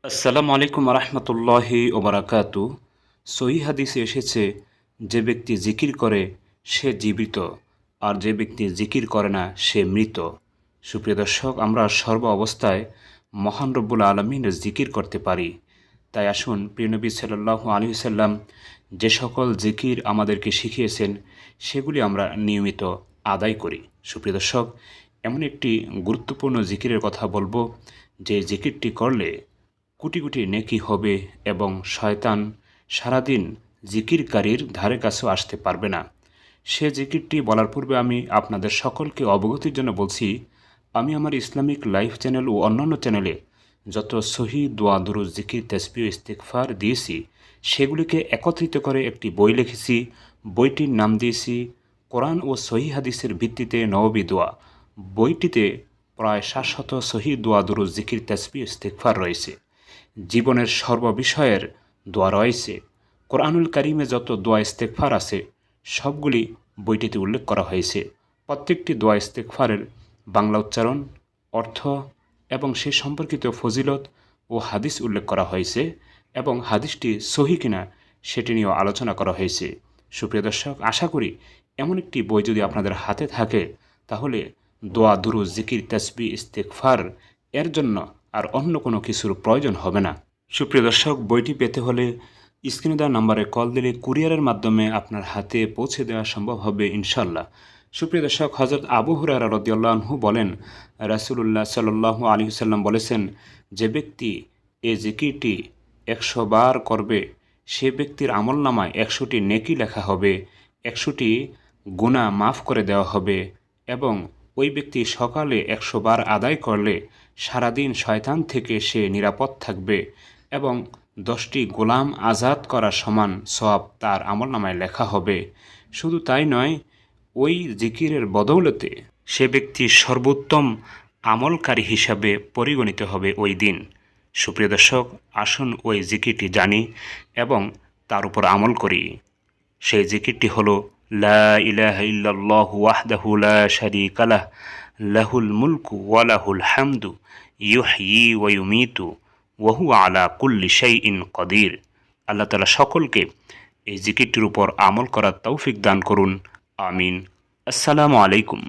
আসসালামু আলাইকুম রহমতুল্লাহি ওবরাকাতু। সহি হাদিসে এসেছে, যে ব্যক্তি জিকির করে সে জীবিত, আর যে ব্যক্তি জিকির করে না সে মৃত। সুপ্রিয় দর্শক, আমরা সর্ব অবস্থায় মহান রব্বুল আলমিনের জিকির করতে পারি। তাই আসুন, প্রিয়নবী সাল্লাল্লাহু আলাইহি সাল্লাম যে সকল জিকির আমাদেরকে শিখিয়েছেন সেগুলি আমরা নিয়মিত আদায় করি। সুপ্রিয় দর্শক, এমন একটি গুরুত্বপূর্ণ জিকিরের কথা বলবো, যে জিকিরটি করলে কোটি কোটি নেকি হবে এবং শয়তান সারাদিন জিকিরকারীর ধারে কাছেও আসতে পারবে না। সে জিকিরটি বলার পূর্বে আমি আপনাদের সকলকে অবগতির জন্য বলছি, আমি আমার ইসলামিক লাইফ চ্যানেল ও অন্যান্য চ্যানেলে যত সহি দোয়া দুরুদ জিকির তাসবিহ ইস্তিগফার দিয়েছি সেগুলিকে একত্রিত করে একটি বই লিখেছি। বইটির নাম দিয়েছি কোরআন ও সহি হাদিসের ভিত্তিতে নববী দোয়া। বইটিতে প্রায় ৭০০ সহি দোয়া দুরুদ জিকির তাসবিহ ইস্তিগফার রয়েছে। জীবনের সর্ববিষয়ের দোয়া রয়েছে। কোরআনুল কারিমে যত দোয়া ইস্তেগফার আছে সবগুলি বইটিতে উল্লেখ করা হয়েছে। প্রত্যেকটি দোয়া ইস্তেগফারের বাংলা উচ্চারণ, অর্থ এবং সে সম্পর্কিত ফজিলত ও হাদিস উল্লেখ করা হয়েছে, এবং হাদিসটি সহি কিনা সেটি নিয়েও আলোচনা করা হয়েছে। সুপ্রিয় দর্শক, আশা করি এমন একটি বই যদি আপনাদের হাতে থাকে তাহলে দোয়া দুরুদ জিকির তাসবিহ ইস্তেগফার এর জন্য আর অন্য কোনো কিছুর প্রয়োজন হবে না। সুপ্রিয় দর্শক, বইটি পেতে হলে স্ক্রিনে দেওয়া নম্বরে কল দিলে কুরিয়ারের মাধ্যমে আপনার হাতে পৌঁছে দেওয়া সম্ভব হবে ইনশাল্লাহ। সুপ্রিয় দর্শক, হযরত আবু হুরায়রা রাদিয়াল্লাহু আনহু বলেন, রাসূলুল্লাহ সাল্লাল্লাহু আলাইহি ওয়াসাল্লাম বলেছেন, যে ব্যক্তি এই জিকিরটি ১০০ বার করবে সে ব্যক্তির আমলনামায় ১০০টি নেকি লেখা হবে, ১০০টি গুনাহ মাফ করে দেওয়া হবে, এবং ওই ব্যক্তি সকালে ১০০ বার আদায় করলে সারাদিন শয়তান থেকে সে নিরাপদ থাকবে, এবং 10টি গোলাম আজাদ করা সমান সওয়াব তার আমলনামায় লেখা হবে। শুধু তাই নয়, ওই জিকিরের বদৌলতে সে ব্যক্তি সর্বোত্তম আমলকারী হিসাবে পরিগণিত হবে ওই দিন। সুপ্রিয় দর্শক, আসুন ওই জিকিরটি জানি এবং তার উপর আমল করি। সেই জিকিরটি হলো লা ইলাহা ইল্লাল্লাহু ওয়াহদাহু লা শারীকা লাহ, লাহুল মুলকু ওয়া লাহুল হামদু, ইউহয়ি ওয়া ইউমীতু ওয়া হুয়া আলা কুল্লি শাইইন কদির। আল্লাহ তাআলা সকলকে এই জিকিরটির উপর আমল করার তৌফিক দান করুন। আমিন। আসসালামু আলাইকুম।